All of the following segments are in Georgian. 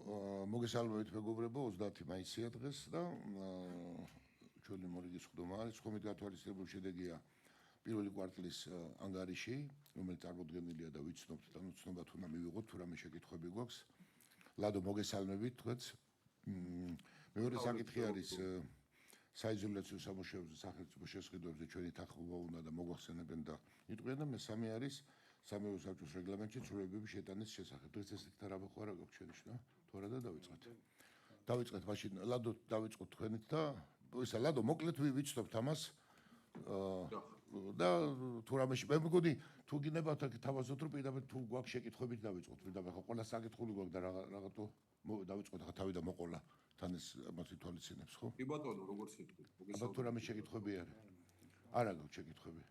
მოგესალმებით მეგობრებო, 30 მაისია დღეს და ჩვენი მორიგის ხდომა არის ხომით გათვალისწინებული შედეგია პირველი კვარტლის ანგარიში, რომელიც წარმოდგენილია და ვიცნობთ და ცნობა თუ მივიღოთ, თუ რამე შეკითხვები გვაქვს. ლადო მოგესალმებით თქვენს. მეორე საკითხი არის საიზოლაციო სამუშაოებზე სახელმწიფო შესყიდვებზე ჩვენი თანხმობა უნდა და მოგვახსენებენ და იტყვიან და მესამე არის სამეურვე საბჭოს რეგლამენტში ცვლილებების შეტანის შესახებ. დღეს ეს იქ რა მოხარა გვაქვს ჩვენიშნა? თუ არა და დავიწყოთ. დავიწყეთ მაშინ ლადო დავიწყოთ თქვენით და ისა ლადო მოკლედ ვიცნობთ ამას და თუ რამეში მე მგონი თუ გინებათ აქ თავაზობთ რომ პირდაპირ თუ გვაქვს შეკითხვებით დავიწყოთ პირდაპირ ხო ყველა საკითხული გვაქვს და რაღაცო დავიწყოთ ახლა თავი და მოყოლა თან ეს ამას ითვალისწინებს ხო? კი ბატონო როგორც იტყვით მოგესალმებით. თუ რამე შეკითხვები არის? არა გაქვს შეკითხვები.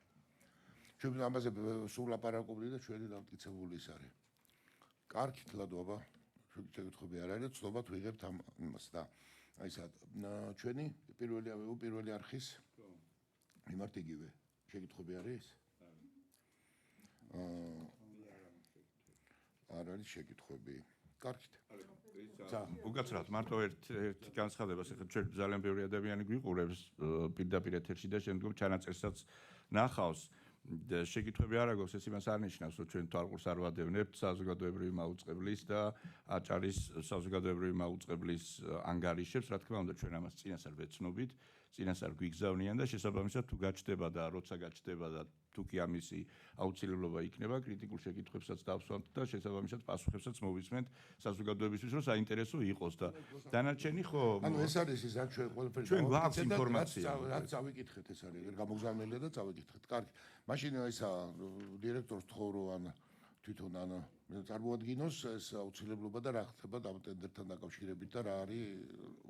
ჩვენ ამაზე სულ ლაპარაკობდი და ჩვენი დამტკიცებული ის არის. კარგით ლადო აბა შეკითხვები არ არის, ცნობა თუ იღებთ ამ იმას და აი ესა ჩვენი პირველი არხის მიმართ იგივე შეკითხვები არის? არ არის შეკითხვები. კარგით. უკაცრავად მარტო ერთ განცხადებას ახლა ჩვენ ძალიან ბევრი ადამიანი გვიყურებს პირდაპირ ეთერში და შემდგომ ჩანაწერსაც ნახავს. შეკითხვები არ აქვს, ეს იმას არ ნიშნავს, რომ ჩვენ თვალყურს არ ვადევნებთ საზოგადოებრივი მაუწყებლის და აჭარის საზოგადოებრივი მაუწყებლის ანგარიშებს, რა თქმა უნდა, ჩვენ ამას წინასწარ ვეცნობით, წინასწარ გვიგზავნიან და შესაბამისად თუ გაჩნდება და როცა გაჩნდება და თუ კი ამისი აუცილებლობა იქნება, კრიტიკულ შეკითხვებსაც დავსვამთ და შესაბამისად პასუხებსაც მოვისმენთ საზოგადოებისთვის, რომ საინტერესო იყოს და დანარჩენი ხო ანუ ეს არის ის რაც ჩვენ ყველაფერი ჩვენ გვაქვს ინფორმაცია რაც წავიკითხეთ ეს არის გამოგზავნილია და წავიკითხეთ. კარგი. მაშინ ისა დირექტორს თხოვრო ან თვითონ ან წარმოადგინოს ეს აუცილებლობა და რა ხდება ამ ტენდერთან დაკავშირებით და რა არის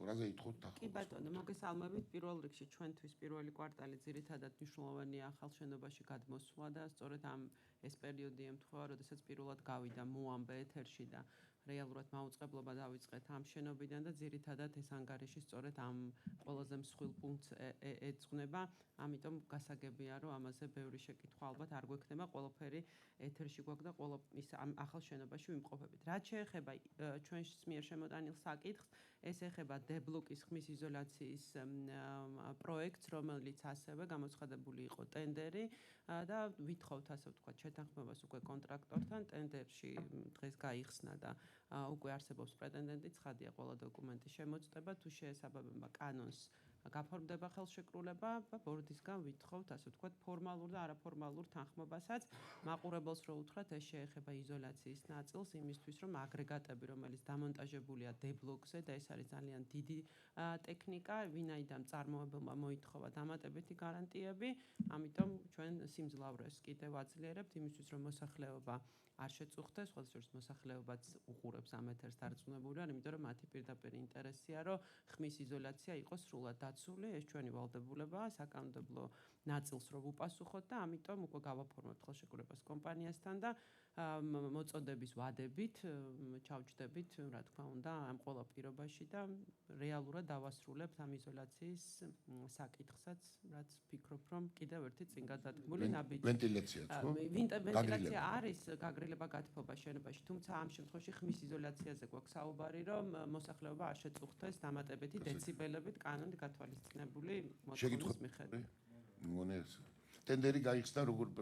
რაზე ითხოვთ კი ბატონო მოგესალმებით პირველ რიგში ჩვენთვის პირველი კვარტალი ძირითადად მნიშვნელოვანია ახალ შენობაში გადმოსვლა და სწორედ ამ ეს პერიოდი ემთხვევა როდესაც პირველად გავიდა მოამბე ეთერში და რეალურად მაუწყებლობა დავიწყეთ ამ შენობიდან და ძირითადად ეს ანგარიში სწორედ ამ ყველაზე მსხვილ პუნქტს ეძღვნება, ამიტომ გასაგებია რომ ამაზე ბევრი შეკითხვა ალბათ არ გვექნება, ყველაფერი ეთერში გვაქვს და ყველა ის ამ ახალ შენობაში ვიმყოფებით. რაც შეეხება ჩვენს მიერ შემოტანილ საკითხს, ეს ეხება D-ბლოკის ხმის იზოლაციის პროექტს, რომელიც ასევე გამოცხადებული იყო ტენდერი და ვითხოვთ ასე ვთქვათ შეთანხმებას უკვე კონტრაქტორთან ტენდერში დღეს გაიხსნა და უკვე არსებობს პრეტენდენტი, ცხადია ყველა დოკუმენტი შემოწდება, თუ შეესაბამება კანონს გაფორმდება ხელშეკრულება და ბორდისგან ვითხოვთ ასე ვთქვათ ფორმალურ და არაფორმალურ თანხმობასაც. მაყურებელს რო უთხრათ, ეს შეეხება იზოლაციის ნაწილს იმისთვის, რომ აგრეგატები, რომელიც დამონტაჟებულია D-ბლოკზე და ეს არის ძალიან დიდი ტექნიკა, ვინაიდან წარმოებელმა მოითხოვა დამატებითი გარანტიები, ამიტომ ჩვენ სიმძლავრეს კიდევ აძლიერებთ იმისთვის, რომ მოსახლეობა არ შეწუხდეს, ხოლო შორის მოსახლეობაც უყურებს ამ ეთერს დარწმუნებული ვარ, იმიტომ რომ მათი პირდაპირ ინტერესია, რომ ხმის იზოლაცია იყოს სრულად დაცული, ეს ჩვენი ვალდებულებაა, საკანონმდებლო ნაწილს რო ვუპასუხოთ და ამიტომ უკვე გავაფორმებთ ხელშეკრულებას კომპანიასთან და მოწოდების ვადებით ჩავჯდებით, რა თქმა უნდა, ამ ყველა პირობაში და რეალურად დავასრულებთ ამ იზოლაციის საკითხსაც, რაც ფიქრობ, რომ კიდევ ერთი წინ გადადგმული ნაბიჯი. ვენტილაციაც ხო? ვენტილაცია არის გაგრილება გათბობა შენობაში, თუმცა ამ შემთხვევაში ხმის იზოლაციაზე გვაქვს საუბარი, რომ მოსახლეობა არ შეწუხდეს დამატებითი დეციბელებით კანონით გათვალისწინებული მოთხოვნების მიხედვით. ტენდერი გაიხსნა როგორ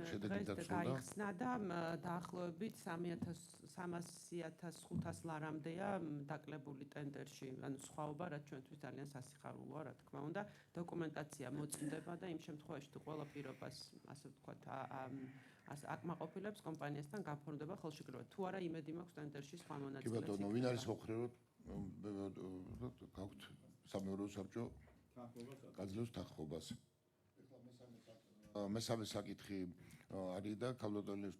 შედეგი დაცულდა? გაიხსნა და დაახლოებით 300,000-500,000 ლარამდეა დაკლებული ტენდერში, ანუ სხვაობა, რაც ჩვენთვის ძალიან სასიხარულოა, რა თქმა უნდა, დოკუმენტაცია მოწმდება და იმ შემთხვევაში თუ ყველა პირობას, ასე ვთქვათ, აკმაყოფილებს კომპანიასთან გაფორმდება ხელშეკრულება. თუ არა იმედი მაქვს ტენდერში სხვა მონაწილეებს. კი ბატონო, ვინ არის მოხრე რომ გაქვთ სამეურვეო საბჭო გაძლევს თანხმობას. მესამე საკითხი არის და ქალბატონებს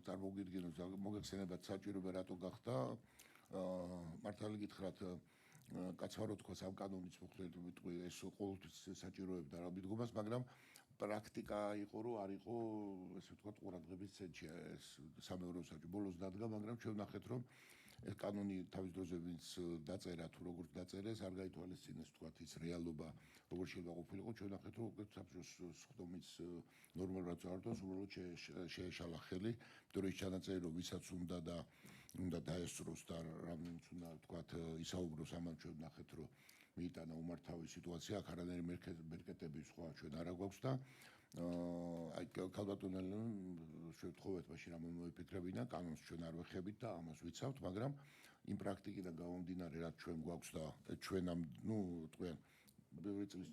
წარმოგიდგენოთ მოგეხსენებათ საჭიროება რატო გახდა მართალი გითხრათ კაცმა რო თქვა ამ კანონის მოხდეთ ვიტყვი ეს ყოველთვის საჭიროებდა რა მიდგომას, მაგრამ პრაქტიკა იყო რომ არ იყო ესე ვთქვათ ყურადღების ცენტრში ეს სამეურვეო საბჭო ბოლოს დადგა, მაგრამ ჩვენ ვნახეთ რომ ეს კანონი თავის დროზე ვინც დაწერა თუ როგორც დაწერეს არ გაითვალისწინეს თქვათ ის რეალობა როგორ შეიძლება ყოფილიყო. ჩვენ ვნახეთ რომ უკვე საბჭოს სხდომის ნორმალურად წარდოს უბრალოდ შეეშალა ხელი, იმიტომ რომ ის ჩანაწერი რომ ვისაც უნდა და უნდა დაესწროს და რამდენიც უნდა თქვათ ისაუბროს ამან ჩვენ ნახეთ რომ მიიტანა უმართავი სიტუაცია აქ არანაირი მერკეტები სხვა ჩვენ არა გვაქვს და აი ქალბატონელო შევთხოვეთ მაშინ რამე მოიფიქრებინა კანონს ჩვენ არ ვეხებით და ამას ვიცავთ მაგრამ იმ პრაქტიკიდან გამომდინარე რაც ჩვენ გვაქვს და ჩვენ ამ თქვენ ბევრი წლის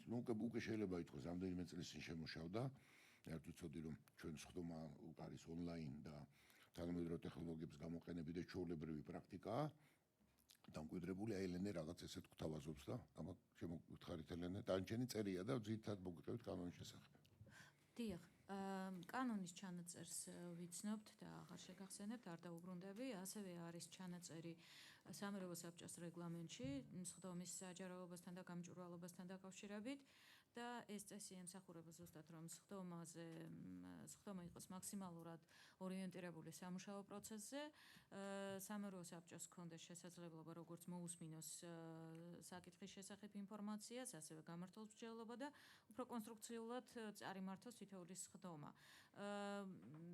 უკვე შეიძლება ითქვას რამდენიმე წლის წინ შემოშავდა ერთ ვიცოდი რომ ჩვენ სხდომა არის ონლაინ და თანამედროვე ტექნოლოგიების გამოყენებით და ჩვეულებრივი პრაქტიკაა დამკვიდრებული ელენე რაღაც ესეთ გვთავაზობს და ამას შემოგითხარით ელენე დანჩენი წერია და ძირითადად მოგიყევით კანონის შესახებ დიახ კანონის ჩანაწერს ვიცნობთ და აღარ შეგახსენებთ არ დაუბრუნდები ასევე არის ჩანაწერი სამეურნეო საბჭოს რეგლამენტში სხდომის საჯაროებასთან და გამჭვირვალობასთან დაკავშირებით და ეს წესი ემსახურება ზუსტად რომ სხდომა იყოს მაქსიმალურად ორიენტირებული სამუშაო პროცესზე სამეურნეო საბჭოს ჰქონდეს შესაძლებლობა როგორც მოусმინოს საკითხის შესახებ ინფორმაციას ასევე გამართოს მსჯელობა და უფრო კონსტრუქციულად წარიმართოს თითოეული სხდომა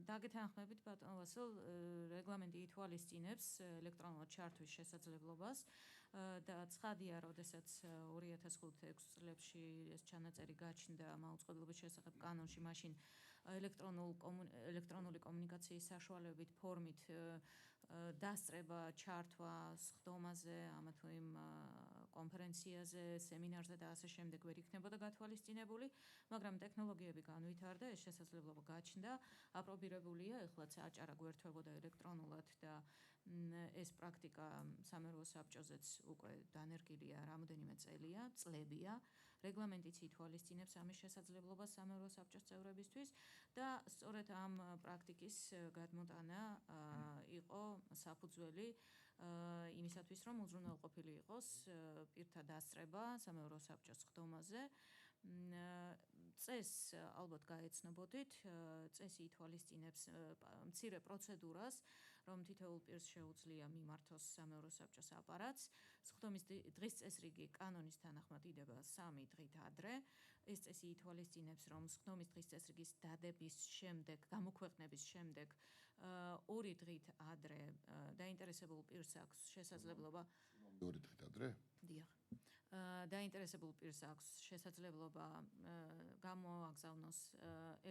დაგეთანხმებით ბატონ ვასილ რეგლამენტი ითვალისწინებს ელექტრონულად ჩართვის შესაძლებლობას და ცხადია, როდესაც 2005-6 წლებში ეს ჩანაწერი გაჩნდა მაუწყებლობის შესახებ კანონში, მაშინ ელექტრონული კომუნიკაციის საშუალებით ფორმით დასწრება, ჩართვა სხდომაზე, ამა თუ იმ კონფერენციაზე, სემინარზე და ასე შემდეგ ვერ იქნებოდა გათვალისწინებული, მაგრამ ტექნოლოგიები განვითარდა, ეს შესაძლებლობა გაჩნდა, აპრობირებულია, ეხლაც აჭარა გვერდთვებოდა ელექტრონულად და ეს პრაქტიკა სამეურნეო საბჭოზეც უკვე დანერგილია რამოდენიმე წლებია. რეგლამენტიც ითვალისწინებს ამის შესაძლებლობას სამეურნეო საბჭოს წევრებისთვის და სწორედ ამ პრაქტიკის გადმოტანა იყო საფუძველი იმისათვის, რომ უზრუნველყოფილი იყოს პირთა დასწრება სამეურნეო საბჭოს სხდომაზე. წესს ალბათ გაეცნობოდით, წესი ითვალისწინებს მცირე პროცედურას, რომ თითოეულ პირს შეუძლია მიმართოს სამეურნეო საბჭოს აპარატს. სხდომის დღის წესრიგი კანონის თანახმად იდება 3 დღით ადრე. ეს წესი ითვალისწინებს, რომ სხდომის დღის წესრიგის დადების შემდეგ, გამოქვეყნების შემდეგ 2 დღით ადრე დაინტერესებულ პირს აქვს შესაძლებლობა 2 დღით ადრე? დიახ. დაინტერესებულ პირს აქვს შესაძლებლობა გამოაგზავნოს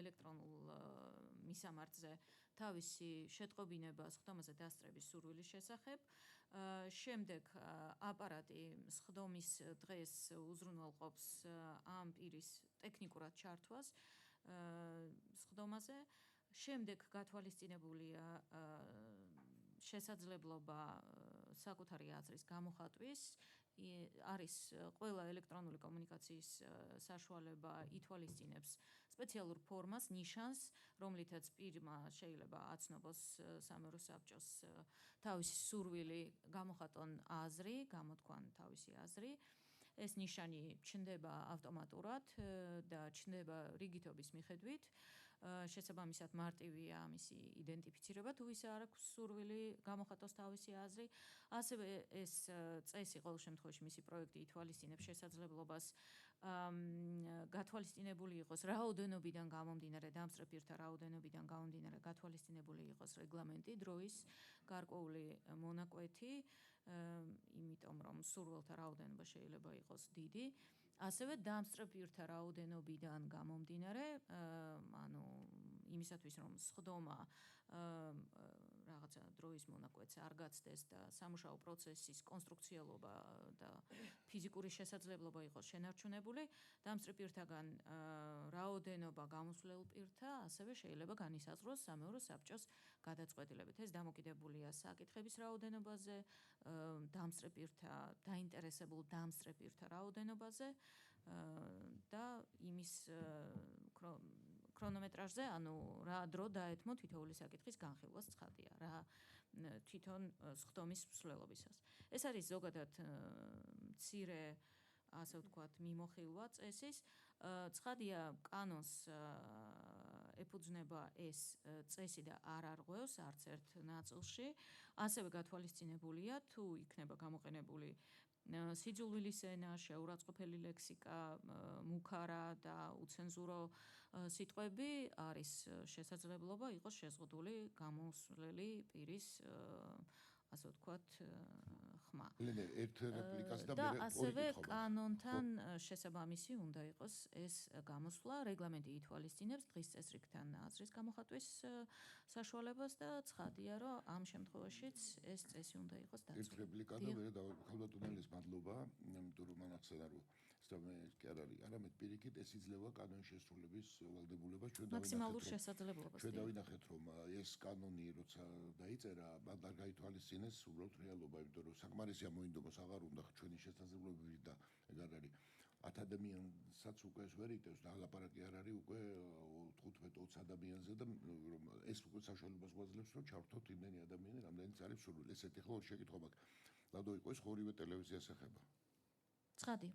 ელექტრონულ მისამართზე თავისი შეტყობინება სხდომაზე დასწრების სურვილის შესახებ. შემდეგ აპარატი სხდომის დღეს უზრუნველყოფს ამ პირის ტექნიკურად ჩართვას სხდომაზე. შემდეგ გათვალისწინებულია შესაძლებლობა საკუთარი აზრის გამოხატვის არის ყველა ელექტრონული კომუნიკაციის საშუალება ითვალისწინებს სპეციალურ ფორმას, ნიშანს, რომლითაც პირმა შეიძლება აცნობს სამეურნეო საბჭოს თავისი სურვილი გამოხატონ აზრი, გამოთქვან თავისი აზრი. ეს ნიშანი ჩნდება ავტომატურად და ჩნდება რიგითობის მიხედვით. შესაბამისად მარტივია ამისი იდენტიფიცირება, თუ ისა არ აქვს სურვილი გამოხატოს თავისი აზრი. ასევე ეს წესი ყოველ შემთხვევაში მისი პროექტი ითვალისწინებს შესაძლებლობას გათვალისწინებული იყოს რაოდენობიდან გამომდინარე, დამსწრე პირთა რაოდენობიდან გამომდინარე გათვალისწინებული იყოს რეგლამენტი, დროის გარკვეული მონაკვეთი, იმიტომ რომ სურვილთა რაოდენობა შეიძლება იყოს დიდი. ასევე დამსწრე პირთა რაოდენობიდან გამომდინარე, ანუ იმისათვის რომ სხდომა რაღაცა დროის მონაკვეთს არ გაცდეს და სამუშაო პროცესის კონსტრუქციალობა და ფიზიკური შესაძლებლობა იყოს შენარჩუნებული, დამსწრე პირთაგან რაოდენობა გამოსვლელ პირთა ასევე შეიძლება განისაზღვროს სამეურნეო საბჭოს გადაწყვეტილებით. ეს დამოკიდებულია საკითხების რაოდენობაზე, დაინტერესებულ დამსწრე პირთა რაოდენობაზე და იმის ქრონომეტრაჟზე, ანუ რა დრო დაეთმო თითოეული საკითხის განხილვას ცხადია, რა თვითონ სხდომის მსვლელობისას. ეს არის ზოგადად მცირე, ასე ვთქვათ, მიმოხილვა წესის. ცხადია, კანონს ეფუძნება ეს წესი და არ არღვევს არც ერთ ნაწილში. ასევე გათვალისწინებულია, თუ იქნება გამოყენებული სიძულვილის ენა, შეურაცხყოფელი ლექსიკა, მუქარა და უცენზურო სიტყვები, არის შესაძლებლობა იყოს შეზღუდული გამოსვლელი პირის ასე ვთქვათ, ხმა. ლენე ერთ რეპლიკას და და მე ასევე კანონთან შესაბამისი უნდა იყოს ეს გამოსვლა. რეგლამენტი ითვალისწინებს დღის წესრიგთან აზრის გამოხატვის საშუალებას და ცხადია, რომ ამ შემთხვევაშიც ეს წესი უნდა იყოს ერთ დაცული. რეპლიკა და მე ხალბატონელის მადლობა, იმიტომ რომ მან ახსენა რომ სწორედ კი არ არის, არამედ პირიქით ეს იძლევა კანონის შესრულების ვალდებულებას ჩვენ მაქსიმალურ შესაძლებლობას. ჩვენ დავინახეთ რომ ეს კანონი როცა დაიწერა, მან არ გაითვალისწინეს უბრალოდ რეალობა, იმიტომ რომ საკმარისია მოინდომოს აღარ უნდა ჩვენი შესაძლებლობები და ეგ არ არის 10 ადამიანსაც უკვე ეს ვერ იტევს და ლაპარაკი არ არის უკვე 15-20 ადამიანზე და რომ ეს უკვე საშუალებას გვაძლევს რომ ჩავთოთ იმდენი ადამიანი, რამდენიც არის სურვილი. ესეთი ხო შეკითხვა მაქვს. ლადო იყო ეს ორივე ტელევიზიას ეხება. ცხადი.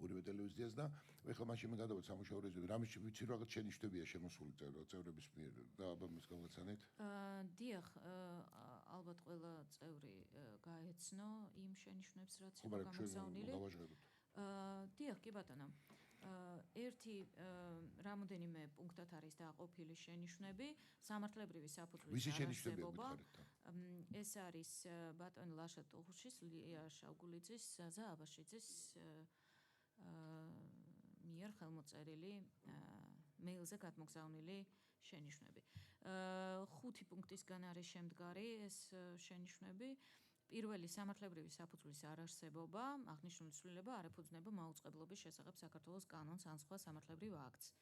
ორივე ტელევიზიას და ეხლა მაშინ მე გადავეც სამუშაო რეჟიმზე. რამე ვიცი რომ რაღაც შენიშვნებია შემოსული წევრების მიერ და აბა მის გავაცანეთ. დიახ, ალბათ ყველა წევრი გაეცნო იმ შენიშვნებს, რაც იყო ხომ გამოგზავნილი. გავაჟღეროთ. დიახ, კი ბატონო. ერთი რამოდენიმე პუნქტად არის დაყოფილი შენიშვნები, სამართლებრივი საფუძვლის ვისი შენიშვნებია არარსებობა. გითხარით? ეს არის ბატონ ლაშა ტუღუშის, ლია შავგულიძის, ზაზა აბაშიძის მიერ ხელმოწერილი მეილზე გადმოგზავნილი შენიშვნები. 5 პუნქტისგან არის შემდგარი ეს შენიშვნები. პირველი სამართლებრივი საფუძვლის არარსებობა, აღნიშნული ცვლილება არ ეფუძნება მაუწყებლობის შესახებ საქართველოს კანონს ან სხვა სამართლებრივ აქტს.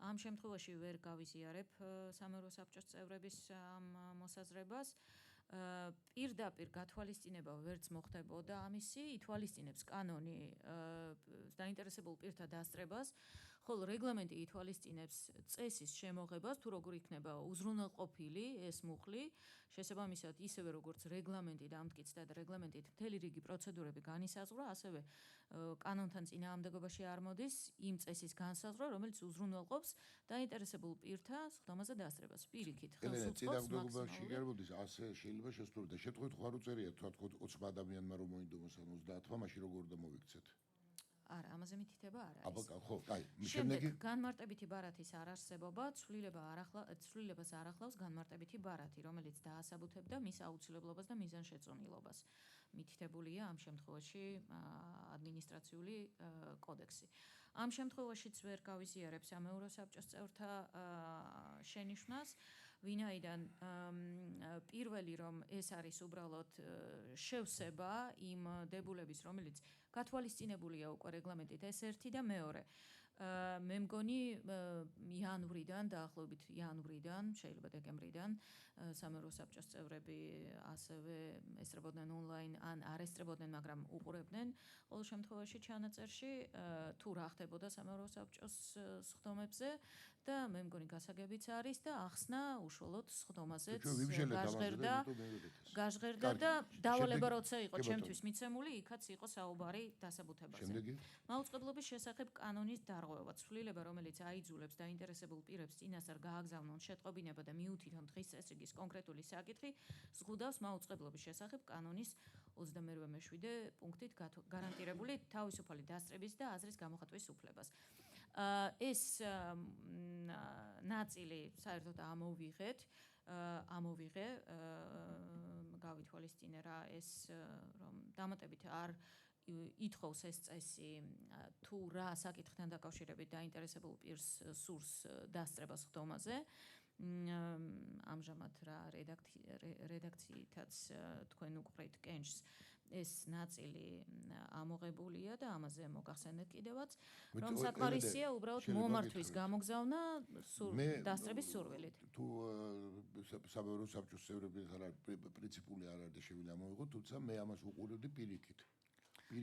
ამ შემთხვევაში ვერ გავიზიარებ სამეურვეო საბჭოს წევრების ამ მოსაზრებას. პირდაპირ გათვალისწინება ვერც მოხდებოდა ამისი, ითვალისწინებს კანონი დაინტერესებულ პირთა დასწრებას, ხოლო რეგლამენტი ითვალისწინებს წესის შემოღებას, თუ როგორ იქნება უზრუნველყოფილი ეს მუხლი, შესაბამისად ისევე როგორც რეგლამენტი დამტკიცდა და რეგლამენტით მთელი რიგი პროცედურები განისაზღვრა, ასევე კანონთან წინააღმდეგობაში არ მოდის იმ წესის განსაზღვრა, რომელიც უზრუნველყოფს დაინტერესებულ პირთა სხდომაზე დასწრებას. პირიქით, ხელს უწყობს წინააღმდეგობაში კი არ მოდის, ასე შეიძლება შესრულდეს და შეტყობით ხო არ უწერია თქვა 20 ადამიანმა რომ მოინდომოს ან 30-მა, მაშინ როგორ და მოვიქცეთ. არა, ამაზე მითითება არ არის. აბა ხო, აი, შემდეგ განმარტებითი ბარათის არარსებობა, ცვლილებას არ ახლავს განმარტებითი ბარათი, რომელიც დაასაბუთებდა მის აუცილებლობას და მიზანშეწონილობას. მითითებულია ამ შემთხვევაში ადმინისტრაციული კოდექსი. ამ შემთხვევაშიც ვერ გავიზიარებ სამეურვეო საბჭოს წევრთა შენიშვნას, ვინაიდან პირველი რომ ეს არის უბრალოდ შევსება იმ დებულების, რომელიც გათვალისწინებულია უკვე რეგლამენტით, ეს ერთი და მეორე. მე მგონი იანვრიდან, დაახლოებით იანვრიდან, შეიძლება დეკემბრიდან სამეურვეო საბჭოს წევრები ასევე ესწრებოდნენ ონლაინ ან არ ესწრებოდნენ, მაგრამ უყურებდნენ ყოველ შემთხვევაში ჩანაწერში თუ რა ხდებოდა სამეურვეო საბჭოს სხდომებზე და მე მგონი გასაგებიც არის და ახსნა უშუალოდ სხდომაზეც გაჟღერდა და დავალება როცა იყო ჩემთვის მიცემული, იქაც იყო საუბარი დასაბუთებაზე. მაუწყებლობის შესახებ კანონის დარღვევა, ცვლილება, რომელიც აიძულებს დაინტერესებულ პირებს წინასწარ გააგზავნონ შეტყობინება და მიუთითონ დღის წესრიგის კონკრეტული საკითხი, ზღუდავს მაუწყებლობის შესახებ კანონის 22-მე-7 პუნქტით გარანტირებული თავისუფალი დასწრების და აზრის გამოხატვის უფლებას. ეს ნაწილი საერთოდ ამოვიღე, გავითვალისწინე რა ეს რომ დამატებით არ ითხოვს ეს წესი თუ რა საკითხთან დაკავშირებით დაინტერესებულ პირს სურს დასწრება სხდომაზე. ამჟამად რა რედაქციითაც თქვენ უყურეთ კენჭს ეს ნაწილი ამოღებულია და ამაზე მოგახსენეთ კიდევაც, რომ საკმარისია უბრალოდ მომართვის გამოგზავნა დასწრების სურვილით. თუ სამეურვეო საბჭოს წევრები პრინციპული არ არის და შევიდა ამოვიღოთ, თუმცა მე ამას უყურებდი პირიქით.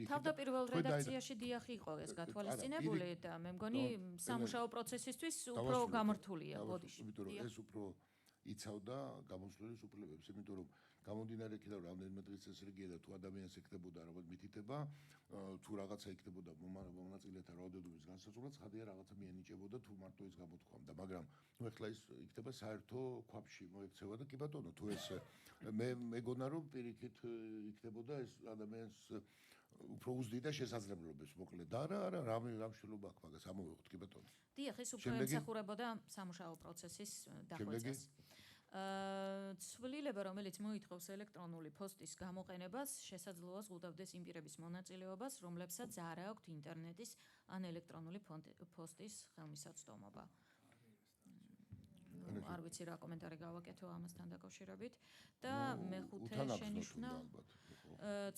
თავდაპირველ რედაქციაში დიახ იყო ეს გათვალისწინებული და მე მგონი სამუშაო პროცესისთვის უფრო გამართულია ბოდიში. იმიტომ რომ ეს უფრო იცავდა გამოსვლის უფლებებს, იმიტომ რომ გამომდინარე იქიდან რომ რამდენიმე დღის წესრიგია და თუ ადამიანს ეკდებოდა რაღაც მითითება, თუ რაღაცა ეკდებოდა მონაწილეთა რაოდენობის განსაზღვრა, ცხადია რაღაცა მიენიჭებოდა თუ მარტო ის გამოთქვამდა, მაგრამ ნუ ეხლა ის იქნება საერთო ქვაბში მოექცევა და კი ბატონო, თუ ეს მე მეგონა რომ პირიქით იქნებოდა ეს ადამიანს უფრო უზდიდა შესაძლებლობებს მოკლედ და არა რა მშვილობა აქვს მაგას ამოვიღოთ კი ბატონო. დიახ, ეს უფრო ემსახურებოდა სამუშაო პროცესის დახვეწას. ცვლილება, რომელიც მოითხოვს ელექტრონული პოსტის გამოყენებას, შესაძლოა ზღუდავდეს იმ პირების მონაწილეობას, რომლებსაც არ აქვთ ინტერნეტის ან ელექტრონული პოსტის ხელმისაწვდომობა. არ ვიცი რა კომენტარი გავაკეთო ამასთან დაკავშირებით და მეხუთე შენიშვნა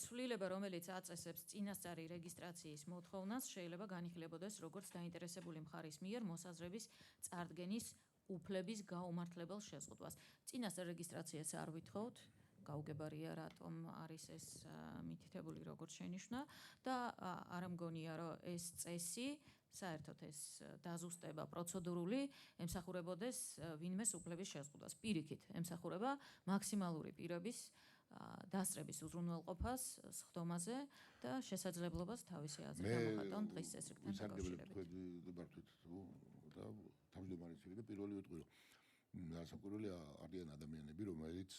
ცვლილება, რომელიც აწესებს წინასწარი რეგისტრაციის მოთხოვნას, შეიძლება განიხილებოდეს როგორც დაინტერესებული მხარის მიერ მოსაზრების წარდგენის უფლების გაუმართლებელ შეზღუდვას. წინასწარ რეგისტრაციას არ ვითხოვთ, გაუგებარია რატომ არის ეს მითითებული როგორც შენიშვნა და არ მგონია რომ ეს წესი საერთოდ ეს დაზუსტება პროცედურული ემსახურებოდეს ვინმეს უფლების შეზღუდვას. პირიქით ემსახურება მაქსიმალური პირების დასწრების უზრუნველყოფას სხდომაზე და შესაძლებლობას თავისი აზრი გამოხატონ დღის წესრიგთან დაკავშირებით. და თავმჯდომარის შეგიძლია პირველი ვიტყვი რომ განსაკუთრებულია არიან ადამიანები რომელიც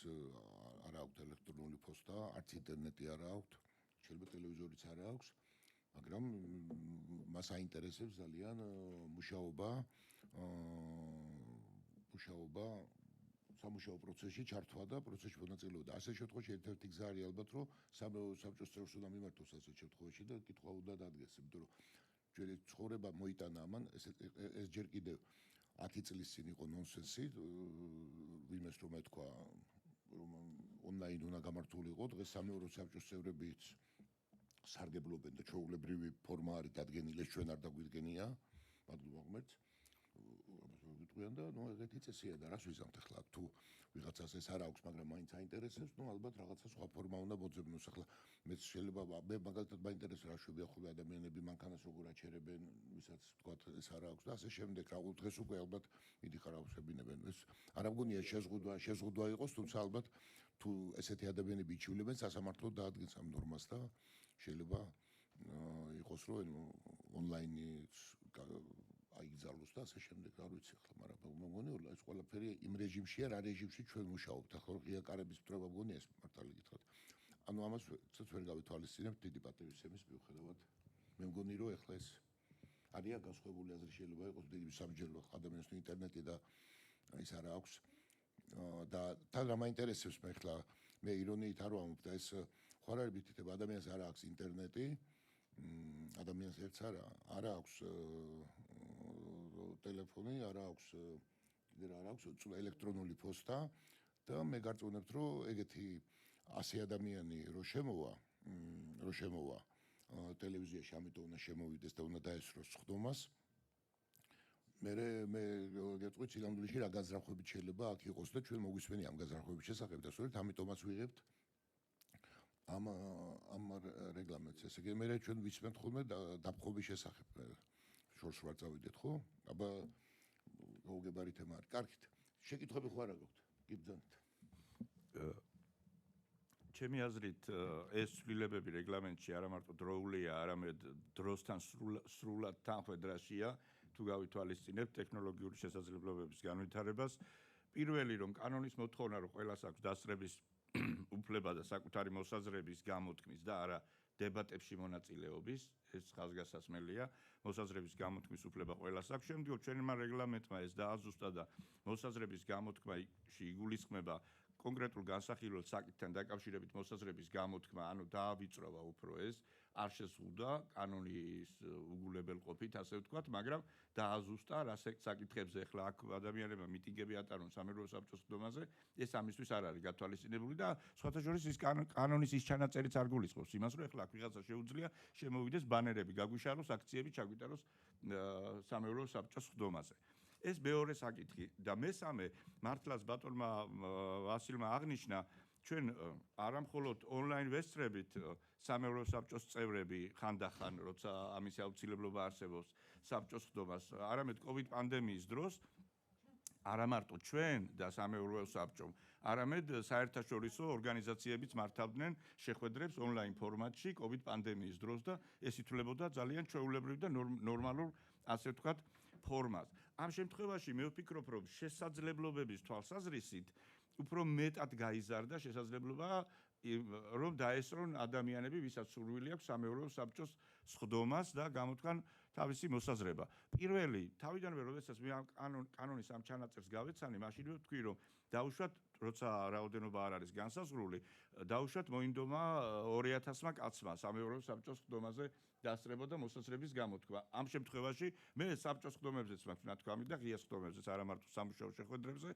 არ აქვთ ელექტრონული პოსტა, არც ინტერნეტი არ აქვთ, შეიძლება ტელევიზორიც არ აქვს, მაგრამ მას აინტერესებს ძალიან მუშაობა სამუშაო პროცესში ჩართვა და პროცესში მონაწილეობა. ასე შემთხვევაში ერთ-ერთი გზა არის ალბათ რომ საბჭოს წევრს უნდა მიმართოს ასე შემთხვევაში და კითხვა უნდა დადგეს, იმიტომ რომ ჩვენი ცხოვრება მოიტანა ამან, ეს ჯერ კიდევ 10 წლის წინ იყო ნონსენსი, ვინმეს რომ ეთქვა რომ ონლაინ უნდა გამართულიყო, დღეს სამეურო საბჭოს წევრებიც სარგებლობენ და ჩვეულებრივი ფორმა არის დადგენილი, ჩვენ არ დაგვიდგენია, მადლობა ღმერთს. ვიტყვიან და ნუ ეგეთი წესია და რას ვიზამთ ახლა თუ ვიღაცას ეს არ აქვს, მაგრამ მაინც აინტერესებს, ნუ ალბათ რაღაცა სხვა ფორმა უნდა მოძებნოს. ახლა მეც შეიძლება მე მაგალითად მაინტერესებს რა შვებია ხოლმე ადამიანები მანქანას როგორ აჩერებენ, ვისაც თქვათ ეს არ აქვს და ასე შემდეგ. რა დღეს უკვე ალბათ მიდიხარ აუხსებინებენ. ეს არ მგონია შეზღუდვა იყოს, თუმცა ალბათ თუ ესეთი ადამიანები იჩივლებენ სასამართლო დაადგენს ამ ნორმას და შეიძლება იყოს რომ ონლაინი აიგზავნოს და ასე შემდეგ, არ ვიცი ახლა, მაგრამ მგონი ეს ყველაფერი იმ რეჟიმშია, რა რეჟიმში ჩვენ მუშაობთ. ახლა ღია კარების მტრება მგონია ეს მართალი გითხრათ. ანუ ამას ვერ გავითვალისწინებთ დიდი პატივისცემის მიუხედავად. მე მგონი რომ ახლა ეს არია გასხვებული აზრი, შეიძლება იყოს დიდი სამჯერო ადამიანს თუ ინტერნეტი და ის არა აქვს და თან რა მაინტერესებს მე ახლა მე ირონიით არ ვამბობ და ეს ხო არ არის მითითება ადამიანს არ აქვს ინტერნეტი ადამიანს ერთს არ აქვს ტელეფონი, არ აქვს კიდე რა აქვს ელექტრონული პოსტა და მე გარწმუნებთ რომ ეგეთი 100 ადამიანი რო შემოვა ტელევიზიაში, ამიტომ უნდა შემოვიდეს და უნდა დაესწროს სხდომას. მე გეტყვით სინამდვილეში რა განზრახვებით შეიძლება აქ იყოს და ჩვენ მოგვისმენია ამ განზრახვების შესახებ და სწორედ ამიტომაც ვიღებთ ამ რეგლამენტს. ესე იგი მე ჩვენ ვისმენთ ხოლმე დაპყრობის შესახებ. შორს ვარ წავიდეთ ხო? აბა გაუგებარი თემა არის. კარგით. შეკითხვები ხო არა გაქვთ? გიბძანეთ. ჩემი აზრით ეს ცვლილებები რეგლამენტში არა მარტო დროულია, არამედ დროსთან სრულად თანხვედრაშია, თუ გავითვალისწინებთ ტექნოლოგიური შესაძლებლობების განვითარებას. პირველი რომ კანონის მოთხოვნა რომ ყველას აქვს დასწრების უფლება და საკუთარი მოსაზრების გამოთქმის და არა დებატებში მონაწილეობის, ეს ხაზგასასმელია, მოსაზრების გამოთქმის უფლება ყველას აქვს. შემდგომ ჩვენმა რეგლამენტმა ეს დააზუსტა და მოსაზრების გამოთქმაში იგულისხმება კონკრეტულ განსახილველ საკითხთან დაკავშირებით მოსაზრების გამოთქმა, ანუ დაავიწროვა უფრო ეს, არ შეზღუდა კანონის უგულებელყოფით, ასე ვთქვათ, მაგრამ დააზუსტა რა საკითხებზე ახლა აქ ადამიანებმა მიტინგები ატარონ სამეურვეო საბჭოს სხდომაზე, ეს ამისთვის არ არის გათვალისწინებული და სხვათა შორის ის კანონის ის ჩანაწერიც არ გულისხმობს იმას, რომ ახლა აქ ვიღაცა შეუძლია შემოვიდეს ბანერები, გაგვიშალოს აქციები, ჩაგვიტაროს სამეურვეო საბჭოს სხდომაზე. ეს მეორე საკითხი და მესამე მართლაც ბატონმა ვასილმა აღნიშნა ჩვენ არამხოლოდ ონლაინ ვესწრებით სამეურვეო საბჭოს წევრები ხანდახან როცა ამის აუცილებლობა არსებობს საბჭოს სხდომას არამედ COVID პანდემიის დროს არა მარტო ჩვენ და სამეურვეო საბჭომ არამედ საერთაშორისო ორგანიზაციებიც მართავდნენ შეხვედრებს ონლაინ ფორმატში COVID პანდემიის დროს და ეს ითვლებოდა ძალიან ჩვეულებრივ და ნორმალურ ასე ვთქვათ ფორმას. ამ შემთხვევაში მე ვფიქრობ, რომ შესაძლებლობების თვალსაზრისით უფრო მეტად გაიზარდა შესაძლებლობა რომ დაესწრონ ადამიანები, ვისაც სურვილი აქვს სამეურვეო საბჭოს სხდომას და გამოთქვან თავისი მოსაზრება. პირველი, თავიდანვე როდესაც მე ამ კანონის ამ ჩანაწერს გავეცანი, მაშინვე ვთქვი, რომ დაუშვათ, როცა რაოდენობა არ არის განსაზღვრული, დაუშვათ მოინდომა 2000-მა კაცმა სამეურვეო საბჭოს სხდომაზე დასწრება და მოსაზრების გამოთქვა. ამ შემთხვევაში მე საბჭოს სხდომებზეც მაქვს ნათქვამი და ღია სხდომებზეც, არა მარტო სამუშაო შეხვედრებზე.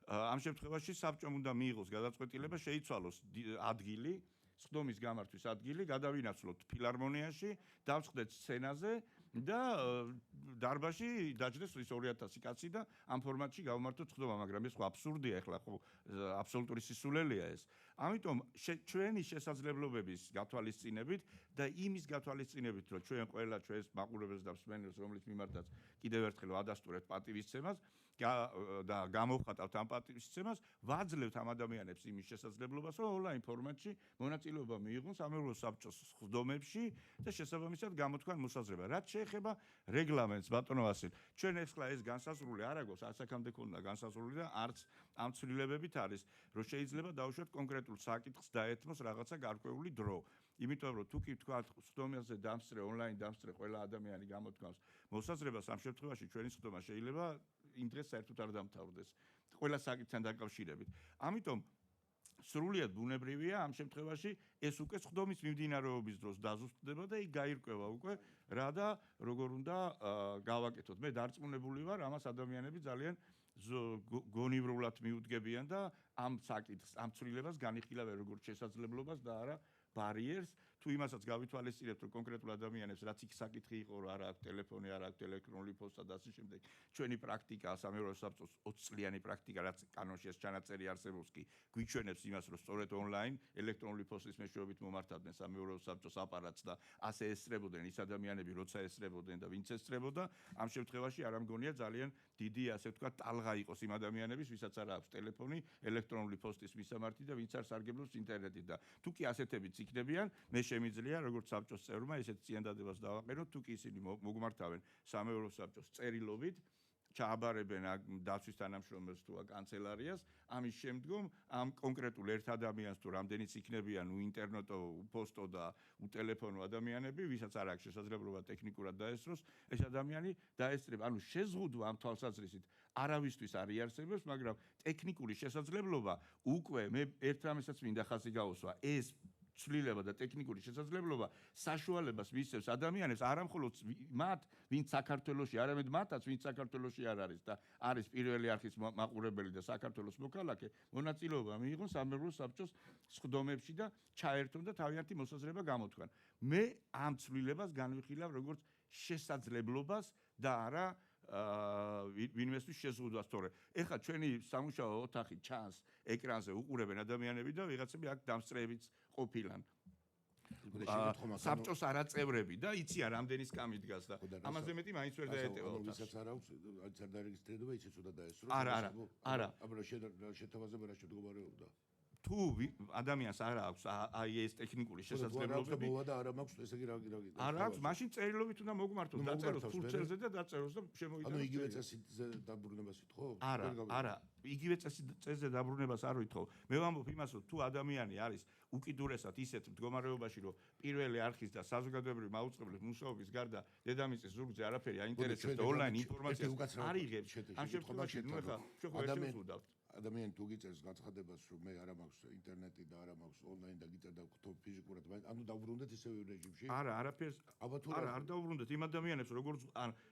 ამ შემთხვევაში საბჭომ უნდა მიიღოს გადაწყვეტილება, შეიცვალოს ადგილი, სხდომის გამართვის ადგილი, გადავინაცვლოთ ფილარმონიაში, დავწყდეთ სცენაზე და დარბაზში დაჯდეს ის 2000 კაცი და ამ ფორმატში გავმართოთ სხდომა, მაგრამ ეს ხო აბსურდია, ეხლა ხო აბსოლუტური სისულელეა ეს. ამიტომ ჩვენი შესაძლებლობების გათვალისწინებით და იმის გათვალისწინებით, რომ ჩვენ ყველა ჩვენს მაყურებელს და მსმენელს, რომლის მიმართაც კიდევ ერთხელ ვადასტურებთ პატივისცემას და გამოვხატავთ ამ პატივისცემას, ვაძლევთ ამ ადამიანებს იმის შესაძლებლობას, რომ ონლაინ ფორმატში მონაწილეობა მიიღონ სამეურვეო საბჭოს სხდომებში და შესაბამისად გამოთქვან მოსაზრება. რაც შეეხება რეგლამენტს, ბატონო ვასილ, ჩვენ ახლა ეს განსაზღვრული არ აქვს, ასაკამდე ქონდა განსაზღვრული და არც ამ ცვლილებებით არის, რომ შეიძლება დაუშვათ კონკრეტულ საკითხს დაეთმოს რაღაცა გარკვეული დრო. იმიტომ რომ თუ კი თქვა სხდომაზე დამსწრე, ონლაინ დამსწრე ყველა ადამიანი გამოთქვამს მოსაზრებას, ამ შემთხვევაში ჩვენი სხდომა შეიძლება იმ დღეს საერთოდ არ დამთავრდეს ყველა საკითხთან დაკავშირებით. ამიტომ სრულიად ბუნებრივია ამ შემთხვევაში ეს უკვე სხდომის მიმდინარეობის დროს დაზუსტდება და იქ გაირკვევა უკვე რა და როგორ უნდა გავაკეთოთ. მე დარწმუნებული ვარ, ამას ადამიანები ძალიან გონივრულად მიუდგებიან და ამ საკითხს, ამ ცვლილებას განიხილავენ როგორც შესაძლებლობას და არა ბარიერს. თუ იმასაც გავითვალისწინებთ, რომ კონკრეტულ ადამიანებს რაც იქ საკითხი იყო, რომ არ აქვს ტელეფონი, არ აქვს ელექტრონული პოსტა და ასე შემდეგ, ჩვენი პრაქტიკა, სამეურვეო საბჭოს 20 წლიანი პრაქტიკა, რაც კანონში ეს ჩანაწერი არსებობს კი, გვიჩვენებს იმას, რომ სწორედ ონლაინ ელექტრონული პოსტის მეშვეობით მომართავდნენ სამეურვეო საბჭოს აპარატს და ასე ესწრებოდნენ ის ადამიანები, როცა ესწრებოდნენ და ვინც ესწრებოდა, ამ შემთხვევაში არ ამგონია ძალიან დიდი, ასე ვთქვათ, ტალღა იყოს იმ ადამიანების, ვისაც არ აქვს ტელეფონი, ელექტრონული პოსტის მისამართი და ვინც არ სარგებლობს ინტერნეტით და თუ კი ასეთებიც იქნებიან, მე შემიძლია როგორც საბჭოს წევრმა ესეთ წიანდადებას დავაყენოთ, თუ კი ისინი მოგმართავენ სამეურვეო საბჭოს წერილობით, ჩააბარებენ დაცვის თანამშრომელს თუ კანცელარიას, ამის შემდგომ ამ კონკრეტულ ერთ ადამიანს თუ რამდენიც იქნებიან ინტერნეტო, პოსტო და ტელეფონო ადამიანები, ვისაც არ აქვს შესაძლებლობა ტექნიკურად დაესწროს, ეს ადამიანი დაესწრება. ანუ შეზღუდვა ამ თვალსაზრისით არავისთვის არ იარსებებს, მაგრამ ტექნიკური შესაძლებლობა უკვე მე ერთ რამესაც მინდა ხაზი გაუსვა, ეს ცვლილება და ტექნიკური შესაძლებლობა საშუალებას მისცემს ადამიანებს არამხოლოდ მათ, ვინც საქართველოში, არამედ მათაც, ვინც საქართველოში არ არის და არის პირველი არხის მაყურებელი და საქართველოს მოქალაქე, მონაწილეობა მიიღონ სამეურვეო საბჭოს სხდომებში და ჩაერთონ და თავიანთი მოსაზრება გამოთქვან. მე ამ ცვლილებას განვიხილავ როგორც შესაძლებლობას და არა ვინმესთვის შეზღუდვას, თორე ეხლა ჩვენი სამუშაო ოთახი ჩანს ეკრანზე, უყურებენ ადამიანები და ვიღაცები აქ დამსწრეებიც ყოფილან. საბჭოს არაწევრები და იციან რამდენი სკამი დგას და ამაზე მეტი მაინც ვერ დაეტევა ოთახში. ვისაც არ აქვს, არც არ დარეგისტრირდება, ისიც უნდა დაესწროს. არა. აბა შეთავაზება რა შემდგომარეობდა? თუ ადამიანს არ აქვს აი ეს ტექნიკური შესაძლებლობები და არა მაქვს, ესე იგი რა არ აქვს, მაშინ წერილობით უნდა მოგმართოს, დაწეროს ფურცელზე და დაწეროს და შემოიტანოს. ანუ იგივე წესზე დაბრუნებას ვითხოვ? არა, იგივე წესზე დაბრუნებას არ ვითხოვ. მე ვამბობ იმას, რომ თუ ადამიანი არის უკიდურესად ისეთ მდგომარეობაში, რომ პირველი არხის და საზოგადოებრივი მაუწყებლობის მუშაობის გარდა დედამიწის ზურგზე არაფერი აინტერესებს და ონლაინ ინფორმაციას არ იღებს, ამ შემთხვევაში ნუ ეხლა ჩვენ ხო ერთ შევხვდავთ. ადამიანი თუ გიწერს განცხადებას, რომ მე არა მაქვს ინტერნეტი და არა მაქვს ონლაინ და გიწერდა გქთო ფიზიკურად, ანუ დავბრუნდეთ ისევე რეჟიმში? არა, არაფერს. არა, არ დავბრუნდეთ იმ ადამიანებს, როგორც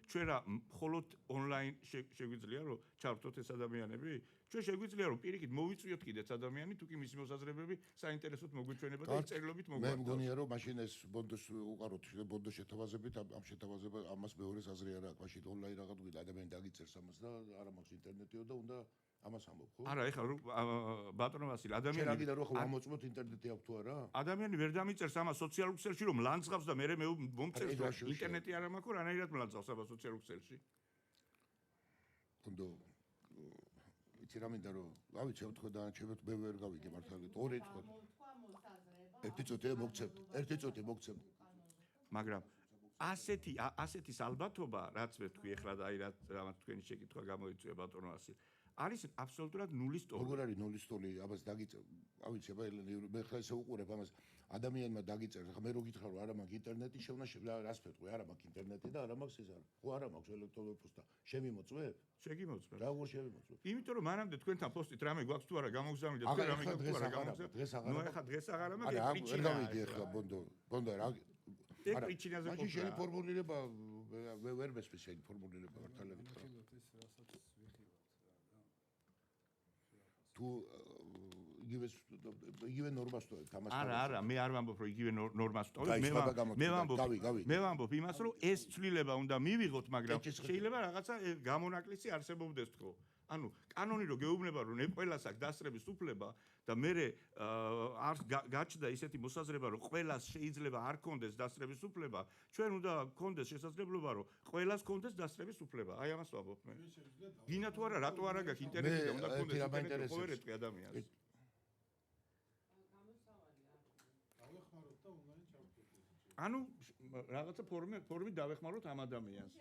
ჩვენ რა მხოლოდ ონლაინ შეგვიძლია რომ ჩავთოთ ეს ადამიანები? ჩვენ შეგვიძლია რომ პირიქით მოვიწვიოთ კიდეც ადამიანი, თუ კი მისი მოსაზრებები საინტერესოდ მოგვიჩვენება და ის წერილობით მოგვარდოს. მე მგონია რომ მაშინ ეს ბონდოს უყაროთ, ბონდოს შეთავაზებით, ამ შეთავაზება ამას მეორეს აზრი არ აქვს, მაშინ ონლაინ რაღაც გვიდა ადამიანი დაგიწერს ამას და არა მაქვს ინტერნეტიო და უნდა ამას ამბობ, ხო? არა, ეხლა ბატონო ვასილ, ადამიანი შენ აგიდა რომ ხო ამოწმოთ ინტერნეტი აქვს თუ არა? ადამიანი ვერ დამიწერს ამას სოციალურ ქსელში, რომ ლანძღავს და მე მომწერს რომ ინტერნეტი არ მაქვს, რანაირად მლანძღავს ამას სოციალურ ქსელში? თუნდო იცი რა მინდა რომ ავი შევთქო და ჩემთ მე ვერ გავიგე მართალია ორი თქო. ერთი წუთი მოგცემთ. მაგრამ ასეთის ალბათობა, რაც მე თქვი ეხლა და აი რა თქვენი შეკითხვა გამოიწვია ბატონო ვასილ, არის აბსოლუტურად ნულის ტოლი. როგორ არის ნულის ტოლი? ამას დაგიწევ. ავიცი, აბა მე ხა ესე უყურებ ამას. ადამიანმა დაგიწერს. ხა მე რო გითხრა რომ არა მაქვს ინტერნეტი, შევნაშე რას ფეთყვი? არა მაქვს ინტერნეტი და არა მაქვს ეს არა. ხო არა მაქვს ელექტრონული პოსტა. შემიმოწმებ? შეგიმოწმებ. რა როგორ შემიმოწმებ? იმიტომ რომ მანამდე თქვენთან პოსტით რამე გვაქვს თუ არა გამოგზავნილი და თქვენ რამე გაქვთ თუ არა გამოგზავნილი. დღეს აღარ ნუ ეხა დღეს აღარ მაქვს არა, ეს ვერ გავიდი ახლა ბონდო რა. ეს პრიჩინაზე მაშინ შენი ფორმულირება ვერ მესმის შენი ფორმულირება მართალებით რა. თუ იგივე ნორმას ტოვებ თამაშს. არა, მე არ ვამბობ რომ იგივე ნორმას ტოვებ, გაი, სხვა მე ვამბობ, გავი. მე ვამბობ იმას რომ ეს ცვლილება უნდა მივიღოთ, მაგრამ შეიძლება რაღაცა გამონაკლისი არსებობდეს თქო. ანუ კანონი რო გეუბნება რომ ყველას აქვს დასწრების უფლება და მე არ გაჩნდა ისეთი მოსაზრება რომ ყველას შეიძლება არ კონდეს დასწრების უფლება, ჩვენ უნდა კონდეს შესაძლებლობა რომ ყველას კონდეს დასწრების უფლება. აი ამას ვამბობ მე. გინდა თუ არა, რატო არა გაქვს ინტერნეტი და უნდა კონდეს ინტერნეტი ყოველ ერთი ადამიანს. ანუ რაღაცა ფორმით დავეხმაროთ ამ ადამიანს.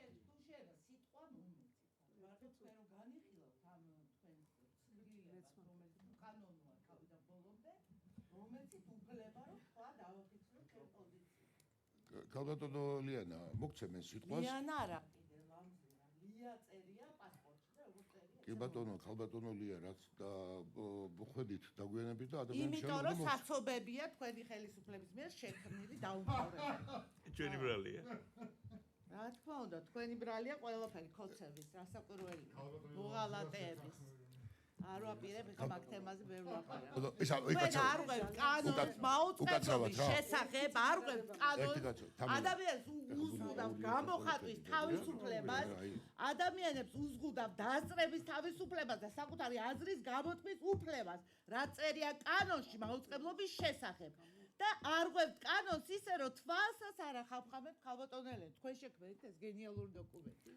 ქალბატონო ლიანა, მოგცემენ სიტყვას. ლიანა არა კიდე ლამზია. ლია წერია პასპორტში და როგორ წერია? კი ბატონო, ქალბატონო ლია, რაც და ხედით დაგვიანებით და ადამიანს იმიტომ რომ საცობებია თქვენი ხელისუფლების მიერ შექმნილი დაუმთავრებელი. ჩვენი ბრალია. რა თქმა უნდა, თქვენი ბრალია ყველაფერი ქოცების, რასაკვირველია. ბუღალატერების. არ ვაპირებ ხა მაგ თემაზე ვერ ვაპარაკ. ეს არ ვღებ კანონს მაუწყებლობის შესახებ, არ ვღებ კანონს. ადამიანს უზღუდავს გამოხატვის თავისუფლებას, ადამიანებს უზღუდავს დასწრების თავისუფლებას და საკუთარი აზრის გამოტყვის უფლებას, რაც წერია კანონში მაუწყებლობის შესახებ. და არ ვღებთ კანონს ისე რომ თვალსას არ ახამხამებთ ხალბატონელენ. თქვენ შექმნით ეს გენიალური დოკუმენტი.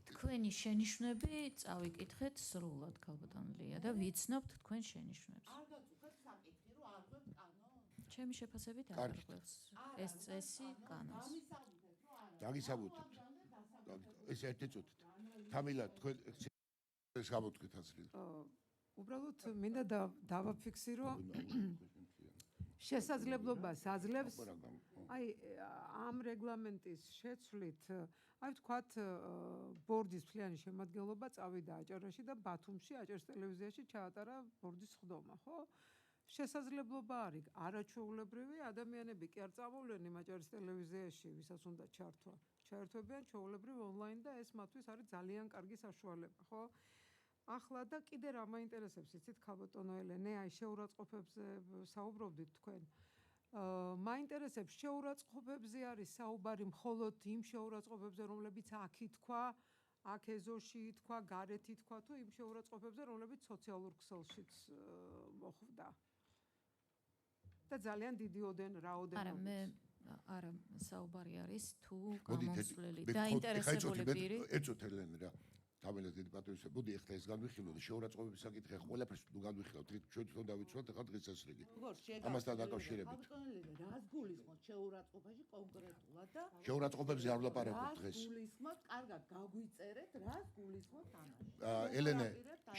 თქვენი შენიშვნები წავიკითხეთ სრულად ქალბატონლია და ვიცნობთ თქვენ შენიშვნებს. არ გაწუხებთ საკითხი რომ არ ვღებთ კანონს. ჩემი შეფასებით არ გვყავს ეს წესი კანონს. დაგისაბუთებთ. ეს ერთი წუთით. თამილა თქვენ ეს გამოთქვით აზრი. უბრალოდ მინდა დავაფიქსირო შესაძლებლობას აძლევს აი ამ რეგლამენტის შეცვლით აი ვთქვათ ბორდის მთლიანი შემადგენლობა წავიდა აჭარაში და ბათუმში აჭარის ტელევიზიაში ჩაატარა ბორდის სხდომა, ხო? შესაძლებლობა არის არაჩვეულებრივი ადამიანები კი არ წამოვლენ აჭარის ტელევიზიაში, ვისაც უნდა ჩართვა. ჩაერთვებიან ჩვეულებრივ ონლაინ და ეს მათთვის არის ძალიან კარგი საშუალება, ხო? ახლა და კიდე რა მაინტერესებს იცით ქალბატონო ელენე, აი შეურაცხყოფებზე საუბრობდით თქვენ. მაინტერესებს შეურაცხყოფებზე არის საუბარი მხოლოდ იმ შეურაცხყოფებზე, რომლებიც აქ ითქვა, აქ ეზოში ითქვა, გარეთ ითქვა თუ იმ შეურაცხყოფებზე, რომლებიც სოციალურ ქსელშიც მოხვდა. და ძალიან დიდი რაოდენობა. არა, საუბარი არის თუ გამოსვლელი დაინტერესებული პირი. ეცოთ ელენე რა. თამილას დიდი პატრიოტია. მოდი ახლა ეს განვიხილოთ და შეურაცხყოფების საკითხი ახლა ყველაფერს თუ განვიხილოთ, ჩვენ თვითონ დავიცვათ ახლა დღეს ეს რიგი. ამასთან დაკავშირებით. რას გულისხმობთ შეურაცხყოფაში კონკრეტულად და შეურაცხყოფებზე არ ვლაპარაკობ დღეს. რას გულისხმობთ? კარგად გაგვიწერეთ, რას გულისხმობთ ამაში. ელენე,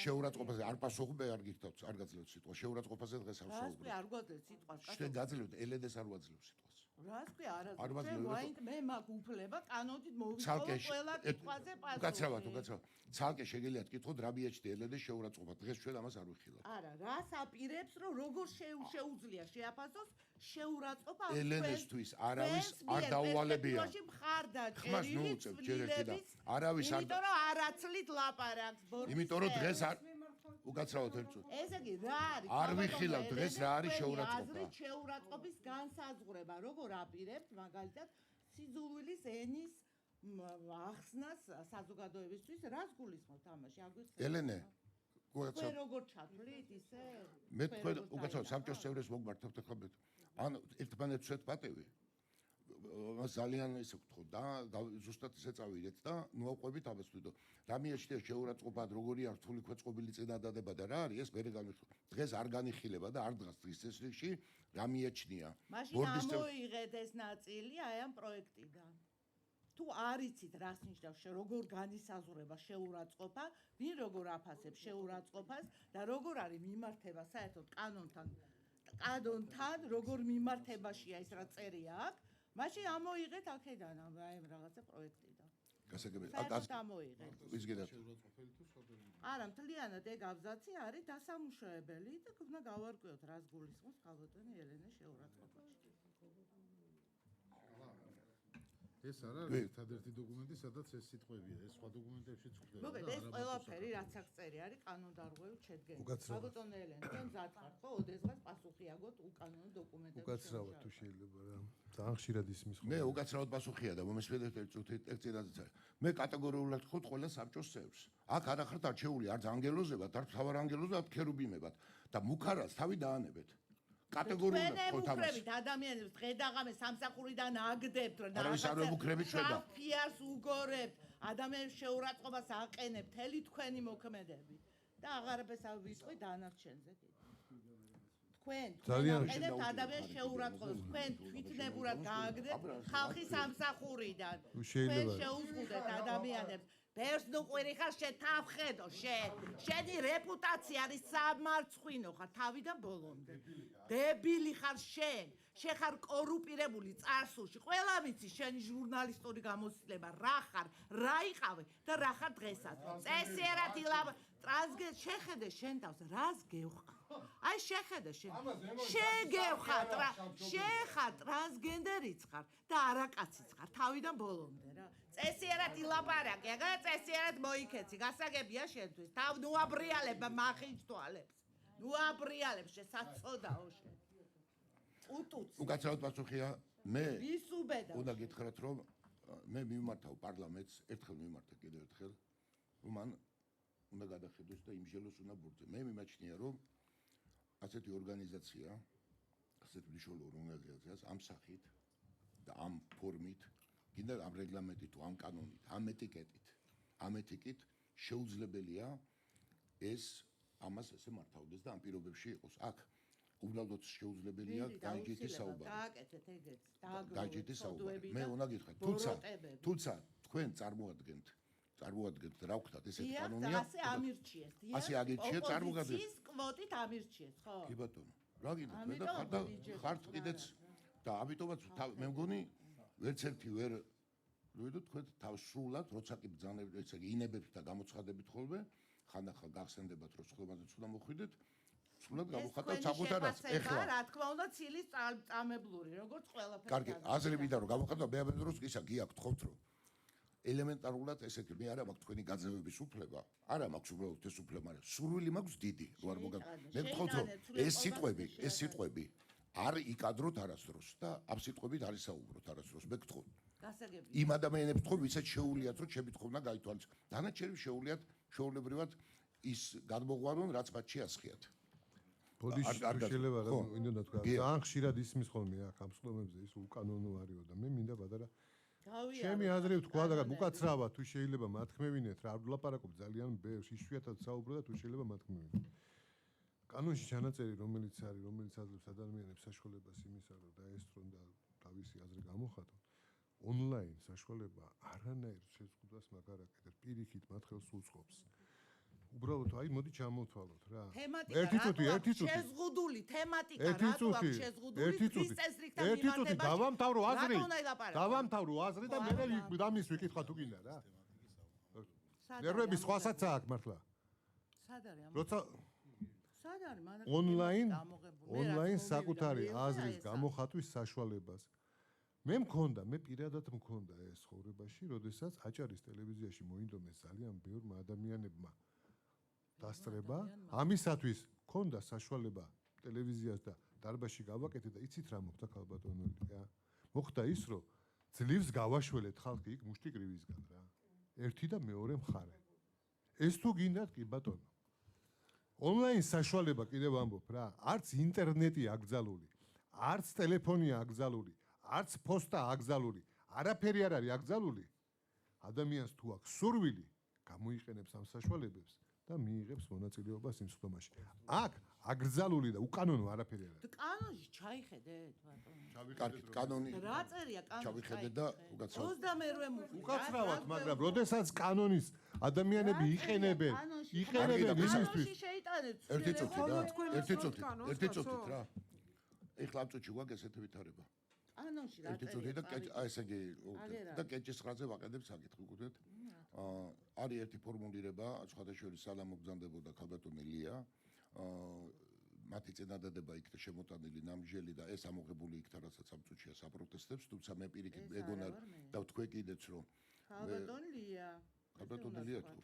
შეურაცხყოფაზე არ პასუხობ, არ გიხდოთ, არ გაძლევთ სიტყვა. შეურაცხყოფაზე დღეს არ რას ვსაუბრობ. ქვია არ გვაძლევთ სიტყვას? შენ გაძლევთ, ელენეს არ ვაძლევ სიტყვას. რას ქვია არ არ ვაძლევ. მე მაქვს უფლება კანონით მოვიწოვო ყველა კითხვაზე პასუხი. უკაცრავად. ცალკე შეგიძლიათ კითხოთ რა მიაჩნია ელენეს შეურაცხყოფა. დღეს ჩვენ ამას არ ვიხილავთ. არა, რას აპირებს რომ როგორ შეუძლია შეაფასოს შეურაცხყოფა ელენესთვის არავის არ დაუვალებია. ხმას ნუუწევ ჯერ ერთი და არავის არ იმიტომ რომ არაცლით ლაპარაკს ბორდის. იმიტომ რომ დღეს არ უკაცრავად ერთწუთი. ესე იგი რა არის? არ ვიხილავ დღეს რა არის შეურაცხყოფა. შეურაცხყოფის განსაზღვრება როგორ აპირებთ მაგალითად სიძულვილის ენის ახსნას საზოგადოებისთვის რას გულისხმობთ ამაში? აგვიხსენეთ. ელენე, თქვენ როგორ ჩათვლით ისე? მე თქვენ უკაცრავად საბჭოს წევრებს მოგმართავთ ახლა მე. ან ერთმანეთს ვეთ პატევი. მას ძალიან ისე ვთქო და ზუსტად ისე წავიდეთ და ნუ ავყვებით ამას თვითონ. რა მიაჩნია შეურაცხყოფა, როგორია რთული ქვეწყობილი წინადადება და რა არის ეს მე განვიხილავ. დღეს არ განიხილება და არ დგას დღის წესრიგში რა მიაჩნია. მაშინ ამოიღეთ ეს ნაწილი აი ამ პროექტიდან. თუ არ იცით რას ნიშნავს როგორ განისაზღვრება შეურაცხყოფა, ვინ როგორ აფასებს შეურაცხყოფას და როგორ არის მიმართება საერთოდ კანონთან, როგორ მიმართებაშია ის რა წერია აქ, მაშინ ამოიღეთ აქედან აი რაღაცა პროექტიდან. გასაგებია. საერთოდ ამოიღეთ. ვის გიდათ? არა, მთლიანად ეგ აბზაცი არის დასამუშავებელი და უნდა გავარკვიოთ რას გულისხმობს ქალბატონი ელენე შეურაცხყოფაში. ეს არ არის ერთადერთი დოკუმენტი, სადაც ეს სიტყვებია, ეს სხვა დოკუმენტებშიც გვხვდება. მოგეთ, ეს ყველაფერი რაც აქ წერი არის კანონდარღვევით შედგენილი. ქალბატონი ელენე, თქვენ მზად ხართ ხო, ოდესღაც პასუხი აგოთ უკანონო დოკუმენტების. უკაცრავად თუ შეიძლება რა. ძალიან ხშირად ისმის მე უკაცრავად პასუხია და მომესმენთ ერთ წინაზე. მე კატეგორიულად ხოთ ყველა საბჭოს წევრს. აქ არ ახართ არჩეული არც ანგელოზებად, არც თავარანგელოზებად, ქერუბიმებად და მუქარას თავი დაანებეთ. კატეგორიულად ხოთ ამას. თქვენ ადამიანებს დღე-დაღამე სამსახურიდან აგდებთ, რომ არავის არ ვემუქრებით ჩვენ და ფიარს უგორებთ, ადამიანებს შეურაცხყოფას აყენებთ, თელი თქვენი მოქმედები და აღარაფერს არ ვიტყვი დანარჩენზე კიდე. თქვენ აყენებთ ადამიანებს შეურაცხყოფას, თქვენ თვითნებურად გააგდებთ ხალხის სამსახურიდან. თქვენ შეუზღუდეთ ადამიანებს ბერს ნუყვირი ხარ შენ თავხედო შენი რეპუტაცია არის სამარცხვინო ხარ თავიდან ბოლომდე დებილი ხარ შენ ხარ კორუმპირებული წარსულში ყველა ვიცი შენი ჟურნალისტური გამოცდილება რა ხარ რა იყავე და რა ხარ დღესაც წესიერად ილაბ ტრანსგენ შეხედე შენ თავს რას გევხარ აი შეხედე შენ შეგევხარ შეხარ ტრანსგენდერიც ხარ და არაკაციც ხარ თავიდან ბოლომდე რა წესიერად ილაპარაკე აგა წესიერად მოიქეცი გასაგებია შენთვის თავ ნუაბრიალებმა მახინჯთვალებს ნუაბრიალებს შესაძოდაო შენ უტუც უკაცრავად პასუხია მე ვის უბედავ უნდა გითხრათ რომ მე მიმართავ პარლამენტს ერთხელ მიმართა კიდევ ერთხელ რომ მან უნდა გადახედოს და იმჟელოს უნდა ბურთზე მე მიმაჩნია რომ ასეთი ორგანიზაცია ასეთი მნიშვნელოვანი ორგანიზაციას ამ სახით და ამ ფორმით კიდე ამ რეგლამენტით თუ ამ კანონით ამ ეთიკით შეუძლებელია ეს ამას ესე მართავდეს და ამ პირობებში იყოს აქ უბრალოდ შეუძლებელია დაიჯითის საუბარი დააკეთეთ ეგეც დაიჯითის საუბარი მე უნდა გითხრათ თუმცა თქვენ წარმოადგენთ რა ვქნათ ესეთი კანონია ასე ამირჩიეს ასე აგირჩიეთ წარმოგადგეთ ის კვოტით ამირჩიეს ხო კი ბატონო რა გინდა მე და ხართ კიდეც და ამიტომაც მე მგონი ვერც ერთი ვერ ვიდო თქვენ თავსრულად როცა კი ბრძანებით ესე იგი ინებებთ და გამოცხადებით ხოლმე ხანდახან გახსენდებათ რომ სხვებაზეც უნდა მოხვიდეთ სულად გამოხატავთ საკუთარაც ეხლა რა თქმა უნდა ცილის წამებლური როგორც ყველაფერი კარგი აზრებიდან რომ გამოხატავ მე ამ დროს ისა გიაქვთ ხოვთ რომ ელემენტარულად ესეთი მე არა მაქვს თქვენი გაძევების უფლება არა მაქვს უბრალოდ ეს უფლება მაგრამ სურვილი მაქვს დიდი რო არ მოგა მე გთხოვთ რომ ეს სიტყვები არ იკადროთ არასდროს და ამ სიტყვებით არ ისაუბროთ არასდროს მე გთხოვთ გასაგებია იმ ადამიანებს თქო ვისაც შეუულიათ რომ ჩემი თხოვნა გაითვალისწინოს დანარჩენებს შეუულიათ შეუულებრივად ის გადმოგვარონ რაც მათ შეასხიათ ბოდიში შეიძლება რა მინდოდა თქვა ძალიან ხშირად ისმის ხოლმე აქ ამ სხდომებზე ის უკანონო არისო და მე მინდა პატარა ჩემი აზრი თქვა და უკაცრავად თუ შეიძლება მათქმევინეთ რა არ ვლაპარაკობ ძალიან ბევრს იშვიათად საუბრო და თუ შეიძლება მათქმევინეთ კანონში ჩანაწერი რომელიც აძლევს ადამიანებს საშუალებას იმისა რომ დაესწრონ და თავისი აზრი გამოხატონ ონლაინ საშუალება არანაირ შეზღუდვას მაგარ აკეთებს პირიქით მათ ხელს უწყობს უბრალოდ აი მოდი ჩამოვთვალოთ რა ერთი წუთი შეზღუდული თემატიკა რატო აქვს შეზღუდული ერთი წუთი დავამთავრო აზრი და მე დამის ვიკითხა თუ გინდა რა ნერვები სხვასაც აქვს მართლა სად არის როცა სად არის მანაკი ონლაინ საკუთარი აზრის გამოხატვის საშუალებას მე პირადად მქონდა ეს ხოვრებაში როდესაც აჭარის ტელევიზიაში მოინდომეს ძალიან ბევრმა ადამიანებმა დასწრება ამისათვის მქონდა საშუალება ტელევიზიას და დარბაზში გავაკეთე და იცით რა მოხდა ქალბატონო რა მოხდა ის რომ ძლივს გავაშველეთ ხალხი იქ მუშტიკრივისგან რა ერთი და მეორე მხარე ეს თუ გინდათ კი ბატონო ონლაინ საშუალება კიდევ ვამბობ რა არც ინტერნეტი აკრძალული არც ტელეფონია აკრძალული არც პოსტა აკრძალული არაფერი არ არის აკრძალული ადამიანს თუ აქვს სურვილი გამოიყენებს ამ საშუალებებს და მიიღებს მონაწილეობას იმ სხდომაში. აქ აკრძალული და უკანონო არაფერი არ არის. კანონში ჩაიხედეთ ბატონო. კარგით, კანონი რა წერია კანონში? ჩავიხედეთ და უკაცრავად. 22-ე მუხლი. უკაცრავად, მაგრამ როდესაც კანონის ადამიანები იყენებენ იმისთვის შეიტანეთ. ერთი წუთი რა. ხოლმე თქვენ ერთი უსმოთ წუთი. კანონს, ერთი კაცო? წუთით რა. ეხლა ამ წუთში გვაქვს ესეთი ვითარება. კანონში რა ერთი წუთი და ესე იგი აგერა. და კეჭის ხაზზე ვაკეთებ საკითხი, გქონდეთ? არის ერთი ფორმულირება, სხვადასხვა სალამ მოგზანდებოდა ქალბატონი ლია. მათი წინადადება იქნა შემოტანილი ნამჟელი და ეს ამოღებული იქნა, რასაც ამ წუთშია საპროტესტებს, თუმცა მე პირიქით მეგონა და ვთქვი კიდეც რომ ქალბატონი ლია. ქალბატონი ლია თუ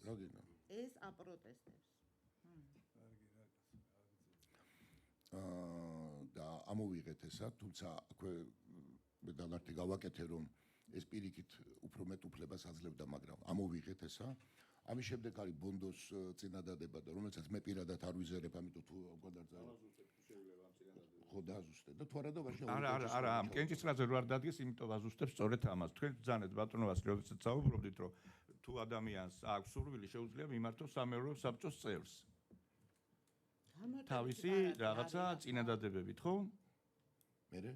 რა გინდა? ეს აპროტესტებს. და ამოვიღეთ ესა, თუმცა აქვე მე დანარტი გავაკეთე რომ ეს პირიქით უფრო მეტ უფლებას აძლევდა, მაგრამ ამოვიღეთ ესა. ამის შემდეგ არის ბონდოს წინადადება და რომელსაც მე პირადად არ ვიზერებ, ამიტომ თუ გადაძალე. ხო დააზუსტე და თუ არა და ვაშა არა, ამ კენჭისყრაზე რო არ დადგეს, იმიტომ ვაზუსტებ სწორედ ამას. თქვენ ბრძანეთ ბატონობას, როდესაც საუბრობდით, რომ თუ ადამიანს აქვს სურვილი, შეუძლია მიმართოს სამეურვეო საბჭოს წევრს. თავისი რაღაცა წინადადებებით, ხო? მერე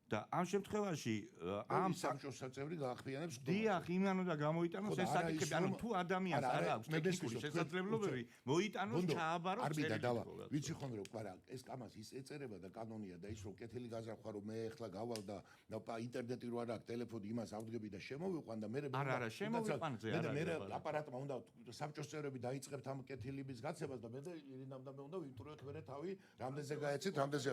და ამ შემთხვევაში ამ საბჭოს საწევრი გაახმიანებს დიახ, იმან უნდა გამოიტანოს ეს საკითხები, ანუ თუ ადამიანს არ აქვს ტექნიკური შესაძლებლობები, მოიტანოს ჩააბაროს წერილი. ვიცი ხომ რომ არა, ეს კამას ის ეწერება და კანონია და ის რომ კეთილი გაზარხვა რომ მე ახლა გავალ და ინტერნეტი რო არ აქვს, ტელეფონი იმას ავდგები და შემოვიყვან და მე არა, შემოვიყვანზე არა. მე აპარატმა უნდა საბჭოს წევრები დაიწყებთ ამ კეთილების გაცემას და მე და ირინამ და მე უნდა ვიმტვრევთ მერე თავი, რამდენზე გაეცით, რამდენზე.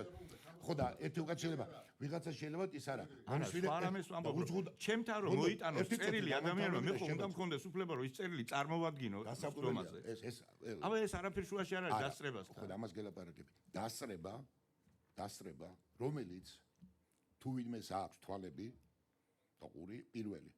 ხო და ერთი უკაც შეიძლება ვიღაცა შეიძლება ის არა. არამეს ვამბობ. ჩემთან რომ მოიტანოს წერილი ადამიანმა მე ხომ უნდა მქონდეს უფლება რომ ის წერილი წარმოვადგინო სხდომაზე. აბა ეს არაფერ შუაში არ არის დასწრებასთან. ხო და ამას გელაპარაკებით. დასწრება, რომელიც თუ ვინმეს აქვს თვალები და ყური პირველი.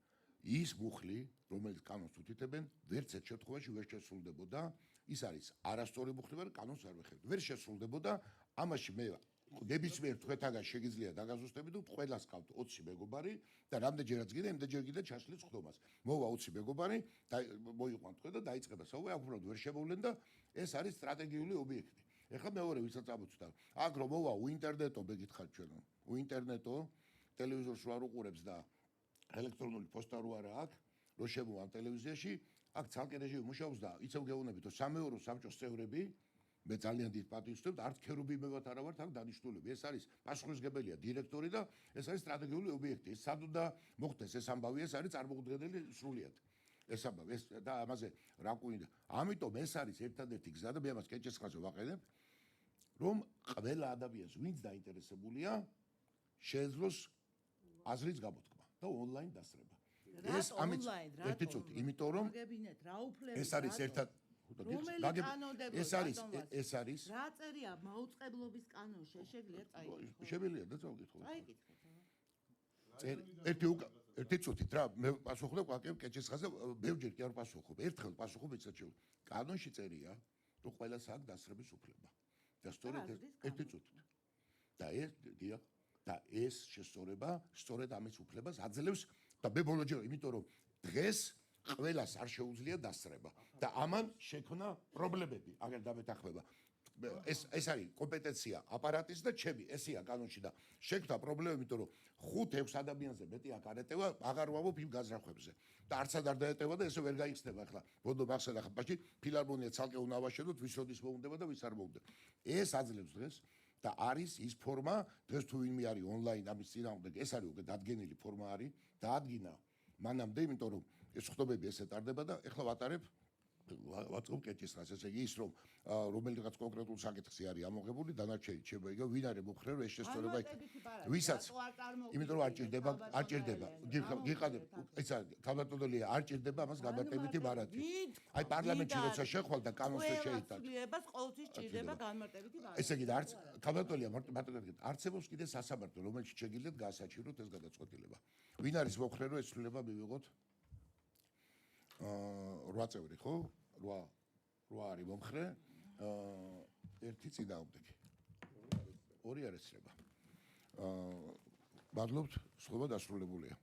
ის მუხლი, რომელიც კანონს უთითებენ, ვერც ერთ შემთხვევაში ვერ შესრულდებოდა. ის არის არასწორი მუხლი, მაგრამ კანონს არ ვეხებთ. ვერ შესრულდებოდა. ამაში მე ნებისმიერ თქვენთაგან შეგიძლია დაგაზუსტებით, თუ ყველას ყავთ 20 მეგობარი და რამდენჯერაც გინდა, იმდენჯერ გინდა ჩაშლის ხდომას. მოვა 20 მეგობარი და მოიყვანთ თქვენ და დაიწყება საუბარი, აქ უბრალოდ ვერ შემოვლენ და ეს არის სტრატეგიული ობიექტი. ეხლა მეორე ვისაც ამოცდა. აქ რომ მოვა უინტერნეტო, მეკითხათ ჩვენ. უინტერნეტო, ტელევიზორს რო არ უყურებს და ელექტრონული პოსტა რო არა აქვს, რო შემოვა ტელევიზიაში, აქ ცალკე რეჟიმი მუშაობს და იცავ გეუბნებით, რომ სამეურვეო საბჭოს წევრები მე ძალიან დიდ პატივს ვსვევთ, არც ქერუბიმებად არა ვართ, აქ დანიშნულები. ეს არის პასუხისმგებელია დირექტორი და ეს არის სტრატეგიული ობიექტი. ეს სად უნდა მოხდეს ეს ამბავი, ეს არის წარმოუდგენელი სრულიად. ეს ამბავი, ეს და ამაზე რა გვინდა. ამიტომ ეს არის ერთადერთი გზა და მე ამას კეჭესხაზე ვაყენებ, რომ ყველა ადამიანს, ვინც დაინტერესებულია, შეეძლოს აზრის გამოთქმა და ონლაინ დასწრება. ეს ონლაინ, ერთი წუთი, იმიტომ რომ ეს არის ერთად ეს არის რა წერია მაუწყებლობის კანონში, შეგვიძლია წაიკითხო. შეგვიძლია და წავკითხო. წაიკითხეთ. ერთი წუთით რა, მე პასუხობ ვაკეთებ კეჭისხაზე, ბევრჯერ კი არ პასუხობ. ერთხელ პასუხობ ისეთ შეუ. კანონში წერია, რომ ყველას აქვს დასწრების უფლება. და სწორედ ერთი წუთით. და ეს შესწორება, სწორედ ამის უფლებას აძლევს და მე ბოლოჯერ, იმიტომ რომ დღეს ყველას არ შეუძლია დასწრება და ამან შექმნა პრობლემები, აგერ დამეთანხმება. ეს არის კომპეტენცია აპარატის და ჩემი, ესეა კანონში და შექმნა პრობლემები, იმიტომ რომ 5-6 ადამიანზე მეტი აქ არ ეტევა, აღარ ვამბობ იმ გაზრახვებზე. და არცად არ დაეტევა და ესე ვერ გაიხსნება ახლა. ბოდო მახსენდა ხაბაში ფილარმონია ცალკე უნდა ავაშენოთ, ვის როდის მოუნდება და ვის არ მოუნდება. ეს აძლევს დღეს და არის ის ფორმა, დღეს თუ ვინმე არის ონლაინ ამის წინააღმდეგ, ეს არის უკვე დადგენილი ფორმა არის, დაადგინა მანამდე, იმიტომ რომ ეს ხდომები ესე ტარდება და ეხლა ვატარებ ვაწყობ კეჭისყრას, ესე იგი ის რომ რომელიღაც კონკრეტულ საკითხზე არის ამოღებული, დანარჩენი შეიძლება იგივე ვინ არის მომხრე რომ ეს შესწორება ვისაც იმიტომ რომ არ ჭირდება გიყადებ ეს თავდადებული არ ჭირდება ამას განმარტებითი ბარათი. აი პარლამენტში როცა შეხვალ და კანონს შეიტანს. ცვლიებას ყოველთვის ჭირდება განმარტებითი ბარათი. ესე იგი და არც თავდადებულია მარტო არცებობს კიდე სასამართლო, რომელშიც შეგიძლიათ გაასაჩივროთ ეს გადაწყვეტილება. ვინ არის მომხრე რომ ეს ცვლილება მივიღოთ? 8 წევრი ხო? 8 არის მომხრე, ერთი წინააღმდეგი. 2 არ ეცრება. მადლობთ, სხდომა დასრულებულია.